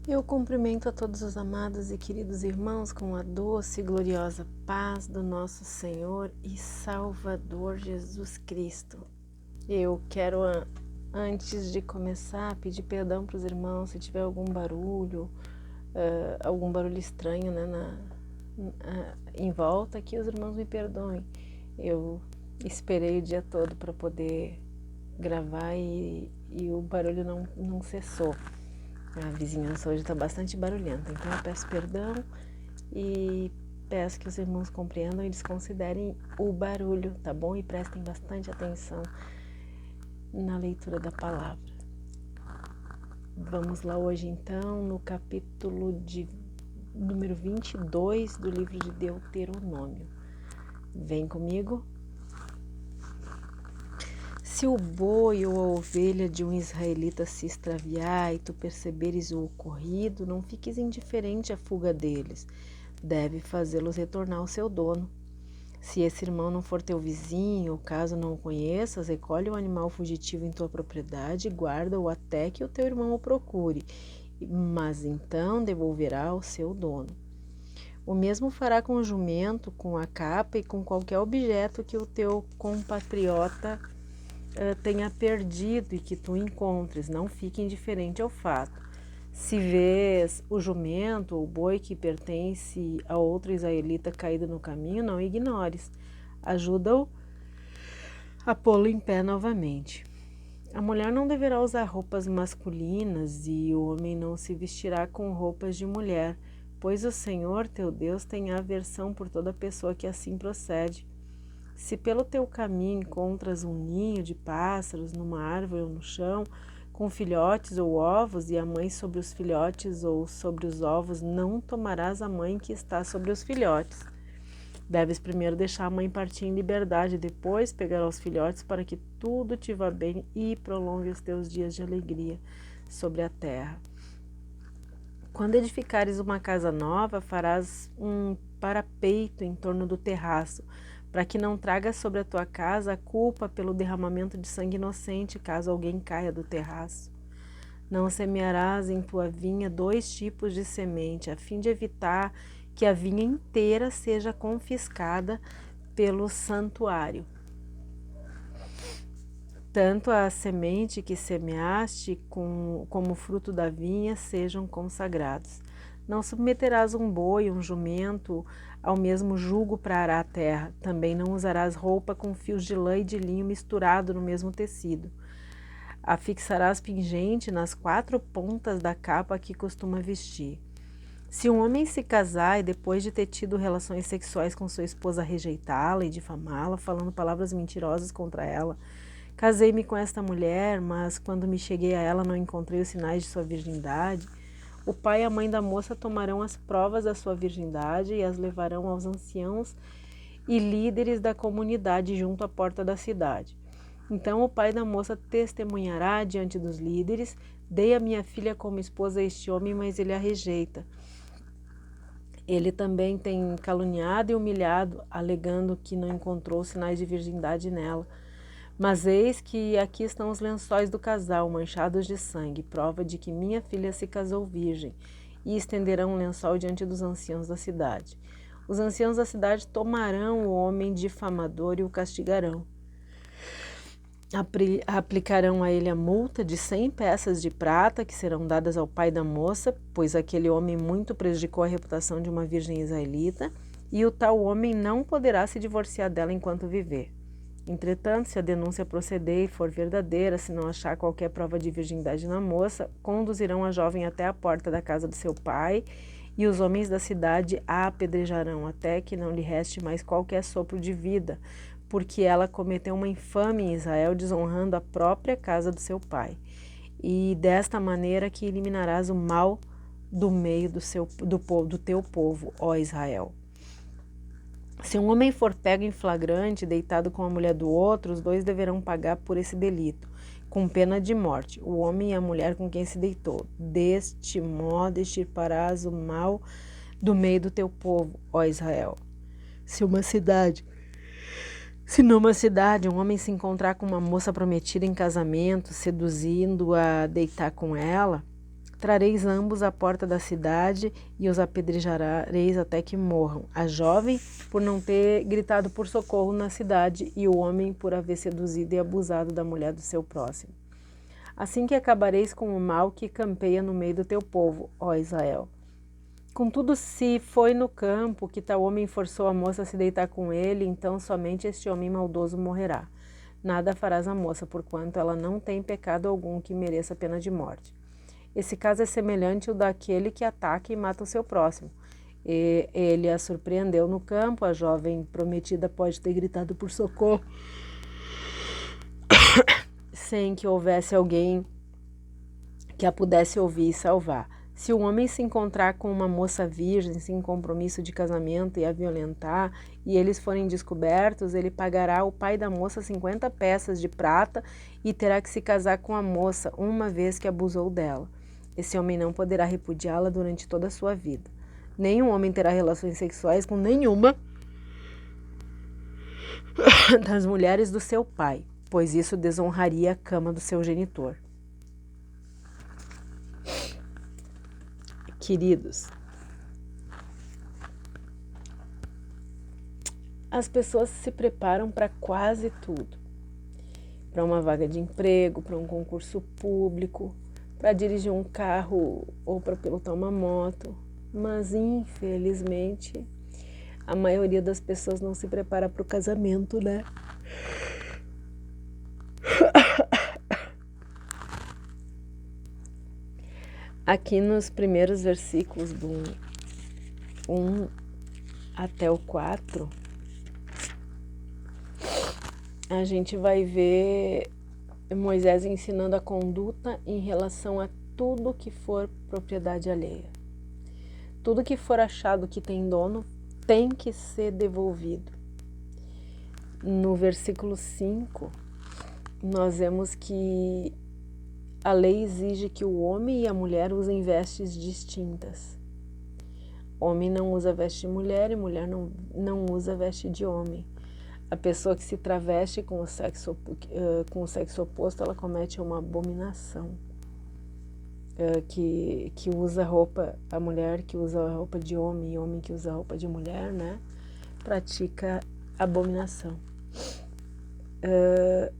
Eu cumprimento a todos os amados e queridos irmãos com a doce e gloriosa paz do nosso Senhor e Salvador Jesus Cristo. Eu quero, antes de começar, pedir perdão para os irmãos se tiver algum barulho estranho, né, em volta, que os irmãos me perdoem. Eu esperei o dia todo para poder gravar e o barulho não cessou. A vizinhança hoje está bastante barulhenta, então eu peço perdão e peço que os irmãos compreendam e desconsiderem o barulho, tá bom? E prestem bastante atenção na leitura da palavra. Vamos lá hoje então no capítulo número 22 do livro de Deuteronômio. Vem comigo. Se o boi ou a ovelha de um israelita se extraviar e tu perceberes o ocorrido, não fiques indiferente à fuga deles. Deve fazê-los retornar ao seu dono. Se esse irmão não for teu vizinho, ou caso não o conheças, recolhe o animal fugitivo em tua propriedade e guarda-o até que o teu irmão o procure, mas então devolverá ao seu dono. O mesmo fará com o jumento, com a capa e com qualquer objeto que o teu compatriota tenha perdido e que tu encontres. Não fique indiferente ao fato. Se vês o jumento ou o boi que pertence a outro israelita caído no caminho, não ignores. Ajuda-o a pô-lo em pé novamente. A mulher não deverá usar roupas masculinas e o homem não se vestirá com roupas de mulher, pois o Senhor teu Deus tem aversão por toda pessoa que assim procede. Se pelo teu caminho encontras um ninho de pássaros numa árvore ou no chão, com filhotes ou ovos, e a mãe sobre os filhotes ou sobre os ovos, não tomarás a mãe que está sobre os filhotes. Deves primeiro deixar a mãe partir em liberdade, depois pegar os filhotes para que tudo te vá bem e prolongue os teus dias de alegria sobre a terra. Quando edificares uma casa nova, farás um parapeito em torno do terraço, para que não traga sobre a tua casa a culpa pelo derramamento de sangue inocente, caso alguém caia do terraço. Não semearás em tua vinha 2 tipos de semente, a fim de evitar que a vinha inteira seja confiscada pelo santuário. Tanto a semente que semeaste como o fruto da vinha sejam consagrados. Não submeterás um boi, um jumento, ao mesmo jugo para arar a terra. Também não usarás roupa com fios de lã e de linho misturado no mesmo tecido. Afixarás pingente nas 4 pontas da capa que costuma vestir. Se um homem se casar e depois de ter tido relações sexuais com sua esposa rejeitá-la e difamá-la, falando palavras mentirosas contra ela, casei-me com esta mulher, mas quando me cheguei a ela não encontrei os sinais de sua virgindade, o pai e a mãe da moça tomarão as provas da sua virgindade e as levarão aos anciãos e líderes da comunidade junto à porta da cidade. Então o pai da moça testemunhará diante dos líderes: dei a minha filha como esposa a este homem, mas ele a rejeita. Ele também tem caluniado e humilhado, alegando que não encontrou sinais de virgindade nela. Mas eis que aqui estão os lençóis do casal, manchados de sangue, prova de que minha filha se casou virgem, e estenderão um lençol diante dos anciãos da cidade. Os anciãos da cidade tomarão o homem difamador e o castigarão. Aplicarão a ele a multa de 100 peças de prata, que serão dadas ao pai da moça, pois aquele homem muito prejudicou a reputação de uma virgem israelita, e o tal homem não poderá se divorciar dela enquanto viver. Entretanto, se a denúncia proceder e for verdadeira, se não achar qualquer prova de virgindade na moça, conduzirão a jovem até a porta da casa do seu pai, e os homens da cidade a apedrejarão até que não lhe reste mais qualquer sopro de vida, porque ela cometeu uma infâmia em Israel, desonrando a própria casa do seu pai. E desta maneira que eliminarás o mal do meio do teu povo, ó Israel. Se um homem for pego em flagrante, deitado com a mulher do outro, os 2 deverão pagar por esse delito, com pena de morte, o homem e a mulher com quem se deitou. Deste modo extirparás o mal do meio do teu povo, ó Israel. Se numa cidade um homem se encontrar com uma moça prometida em casamento, seduzindo-a a deitar com ela, trareis ambos à porta da cidade e os apedrejareis até que morram. A jovem por não ter gritado por socorro na cidade e o homem por haver seduzido e abusado da mulher do seu próximo. Assim que acabareis com o mal que campeia no meio do teu povo, ó Israel. Contudo, se foi no campo que tal homem forçou a moça a se deitar com ele, então somente este homem maldoso morrerá. Nada farás à moça, porquanto ela não tem pecado algum que mereça pena de morte. Esse caso é semelhante ao daquele que ataca e mata o seu próximo. Ele a surpreendeu no campo, a jovem prometida pode ter gritado por socorro, sem que houvesse alguém que a pudesse ouvir e salvar. Se o homem se encontrar com uma moça virgem sem compromisso de casamento e a violentar, e eles forem descobertos, ele pagará ao pai da moça 50 peças de prata e terá que se casar com a moça uma vez que abusou dela. Esse homem não poderá repudiá-la durante toda a sua vida. Nenhum homem terá relações sexuais com nenhuma das mulheres do seu pai, pois isso desonraria a cama do seu genitor. Queridos, as pessoas se preparam para quase tudo. Para uma vaga de emprego, para um concurso público, para dirigir um carro ou para pilotar uma moto. Mas, infelizmente, a maioria das pessoas não se prepara para o casamento, né? Aqui nos primeiros versículos do 1 até o 4, a gente vai ver Moisés ensinando a conduta em relação a tudo que for propriedade alheia. Tudo que for achado que tem dono tem que ser devolvido. No versículo 5, nós vemos que a lei exige que o homem e a mulher usem vestes distintas. Homem não usa veste de mulher e mulher não usa veste de homem. A pessoa que se traveste com o sexo oposto, ela comete uma abominação. Que usa roupa, a mulher que usa a roupa de homem e homem que usa a roupa de mulher, né? Pratica abominação.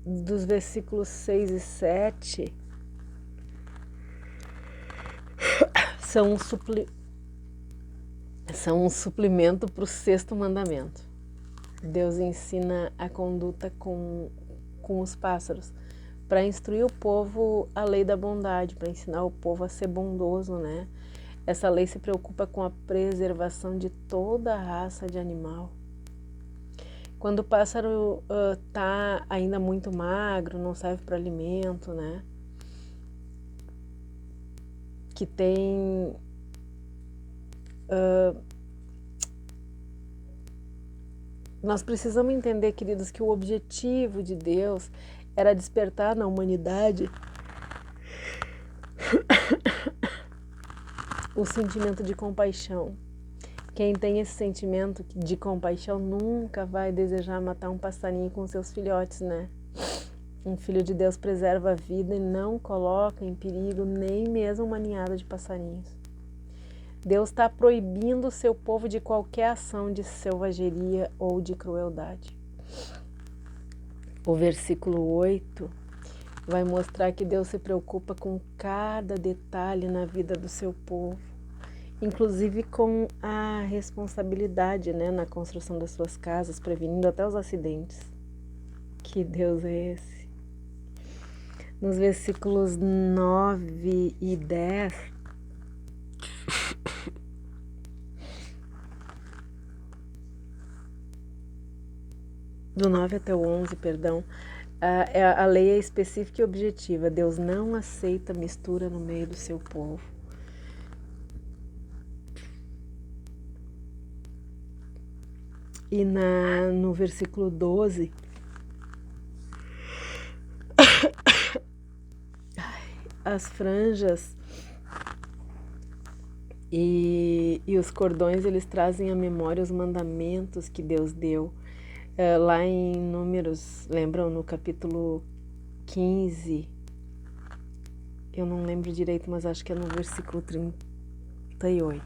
Dos versículos 6 e 7, são um suplemento para o 6º mandamento. Deus ensina a conduta com os pássaros para instruir o povo a lei da bondade, para ensinar o povo a ser bondoso, né? Essa lei se preocupa com a preservação de toda a raça de animal. Quando o pássaro está ainda muito magro, não serve para alimento, né? Que tem nós precisamos entender, queridos, que o objetivo de Deus era despertar na humanidade o sentimento de compaixão. Quem tem esse sentimento de compaixão nunca vai desejar matar um passarinho com seus filhotes, né? Um filho de Deus preserva a vida e não coloca em perigo nem mesmo uma ninhada de passarinhos. Deus está proibindo o seu povo de qualquer ação de selvageria ou de crueldade. O versículo 8 vai mostrar que Deus se preocupa com cada detalhe na vida do seu povo, inclusive com a responsabilidade, né, na construção das suas casas, prevenindo até os acidentes. Que Deus é esse? Nos versículos 9 e 10, do 9 até o 11, perdão, a lei é específica e objetiva. Deus não aceita mistura no meio do seu povo. E no versículo 12, as franjas e os cordões, eles trazem à memória os mandamentos que Deus deu. Lá em Números, lembram, no capítulo 15, eu não lembro direito, mas acho que é no versículo 38.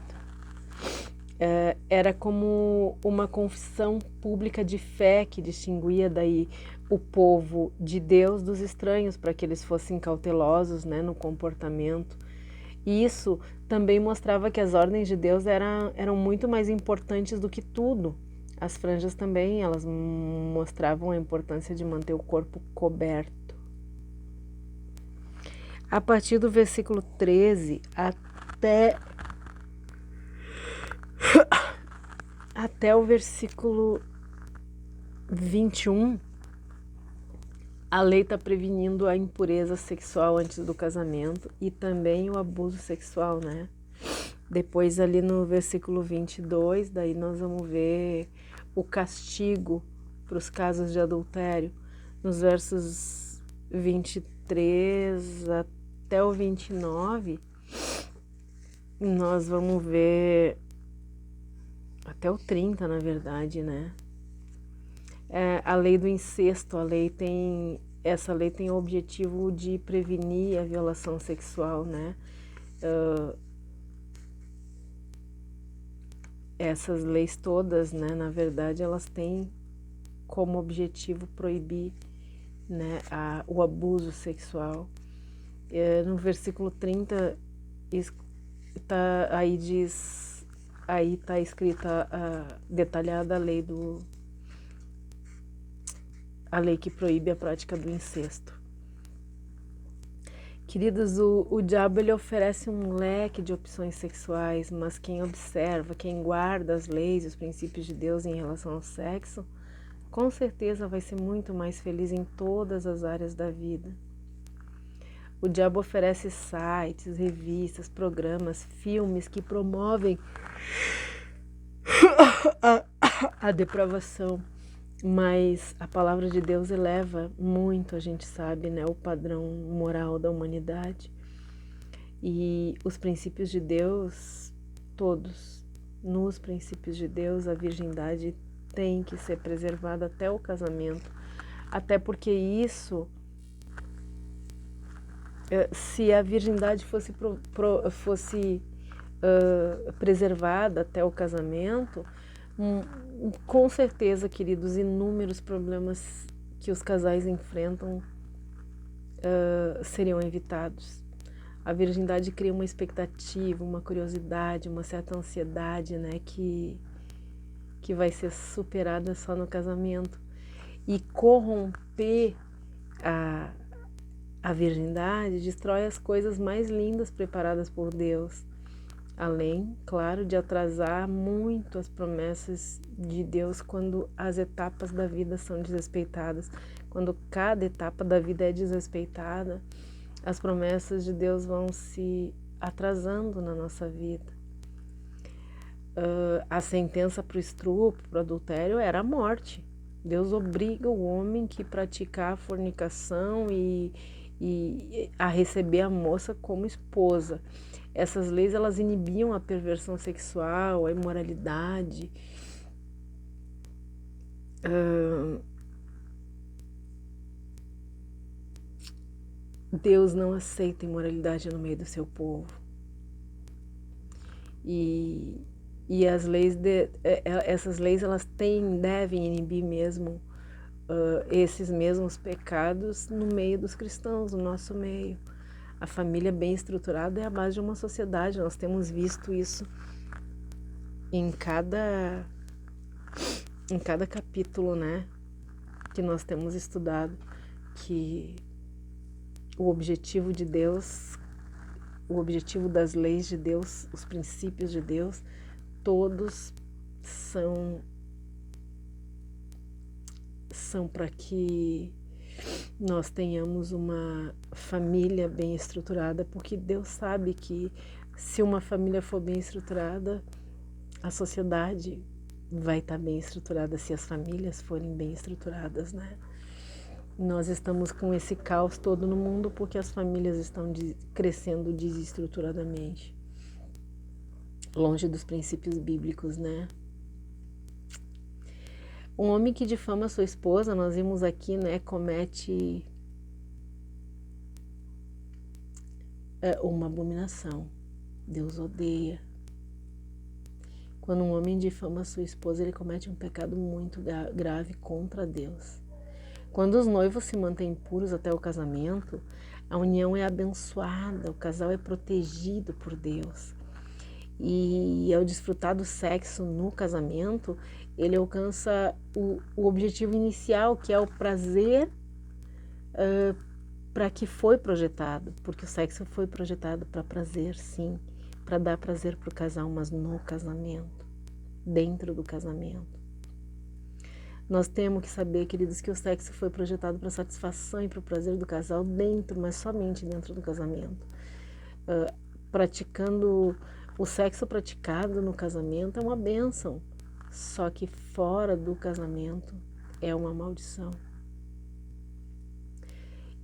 Era como uma confissão pública de fé que distinguia daí o povo de Deus dos estranhos, para que eles fossem cautelosos, né, no comportamento. E isso também mostrava que as ordens de Deus eram muito mais importantes do que tudo. As franjas também, elas mostravam a importância de manter o corpo coberto. A partir do versículo 13 até o versículo 21, a lei está prevenindo a impureza sexual antes do casamento e também o abuso sexual, né? Depois ali no versículo 22, daí nós vamos ver o castigo para os casos de adultério. Nos versos 23 até o 29, nós vamos ver até o 30, na verdade, né? A lei do incesto, essa lei tem o objetivo de prevenir a violação sexual, né? Essas leis todas, né, na verdade, elas têm como objetivo proibir, né, o abuso sexual. No versículo 30, aí está escrita, detalhada a lei que proíbe a prática do incesto. Queridos, o diabo ele oferece um leque de opções sexuais, mas quem observa, quem guarda as leis e os princípios de Deus em relação ao sexo, com certeza vai ser muito mais feliz em todas as áreas da vida. O diabo oferece sites, revistas, programas, filmes que promovem a depravação, mas a palavra de Deus eleva muito, a gente sabe, né, o padrão moral da humanidade. E os princípios de Deus, todos, nos princípios de Deus, a virgindade tem que ser preservada até o casamento, até porque isso, se a virgindade fosse preservada até o casamento, com certeza, queridos, inúmeros problemas que os casais enfrentam seriam evitados. A virgindade cria uma expectativa, uma curiosidade, uma certa ansiedade, né, que vai ser superada só no casamento. E corromper a virgindade destrói as coisas mais lindas preparadas por Deus. Além, claro, de atrasar muito as promessas de Deus quando as etapas da vida são desrespeitadas. Quando cada etapa da vida é desrespeitada, as promessas de Deus vão se atrasando na nossa vida. A sentença para o estupro, para o adultério, era a morte. Deus obriga o homem que praticar a fornicação e a receber a moça como esposa. Essas leis, elas inibiam a perversão sexual, a imoralidade. Deus não aceita imoralidade no meio do seu povo. E essas leis, elas devem inibir mesmo esses mesmos pecados no meio dos cristãos, no nosso meio. A família bem estruturada é a base de uma sociedade. Nós temos visto isso em cada capítulo, né, que nós temos estudado, que o objetivo de Deus, o objetivo das leis de Deus, os princípios de Deus, todos são para que nós tenhamos uma família bem estruturada, porque Deus sabe que se uma família for bem estruturada, a sociedade vai estar bem estruturada se as famílias forem bem estruturadas, né? Nós estamos com esse caos todo no mundo porque as famílias estão crescendo desestruturadamente, longe dos princípios bíblicos, né? Um homem que difama sua esposa, nós vimos aqui, né, comete uma abominação. Deus odeia. Quando um homem difama sua esposa, ele comete um pecado muito grave contra Deus. Quando os noivos se mantêm puros até o casamento, a união é abençoada, o casal é protegido por Deus. E ao desfrutar do sexo no casamento, ele alcança o objetivo inicial, que é o prazer para que foi projetado, porque o sexo foi projetado para prazer, sim, para dar prazer para o casal, mas no casamento, dentro do casamento. Nós temos que saber, queridos, que o sexo foi projetado para satisfação e para o prazer do casal dentro, mas somente dentro do casamento. Praticando o sexo praticado no casamento é uma bênção, só que fora do casamento é uma maldição.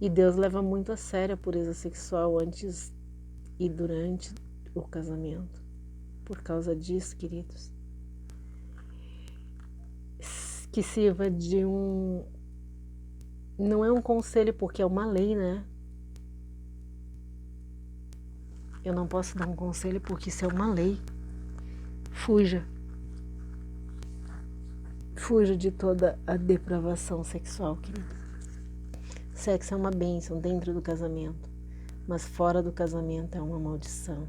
E Deus leva muito a sério a pureza sexual antes e durante o casamento. Por causa disso, queridos, que sirva de não é um conselho, porque é uma lei, né? Eu não posso dar um conselho porque isso é uma lei. Fuja. Fuja de toda a depravação sexual, querido. Sexo é uma bênção dentro do casamento, mas fora do casamento é uma maldição.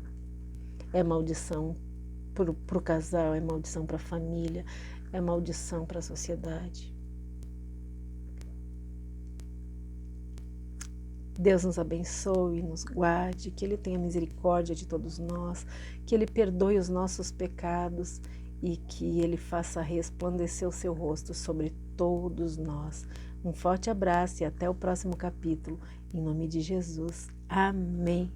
É maldição para o casal, é maldição para a família, é maldição para a sociedade. Deus nos abençoe, nos guarde, que Ele tenha misericórdia de todos nós, que Ele perdoe os nossos pecados e que Ele faça resplandecer o seu rosto sobre todos nós. Um forte abraço e até o próximo capítulo. Em nome de Jesus. Amém.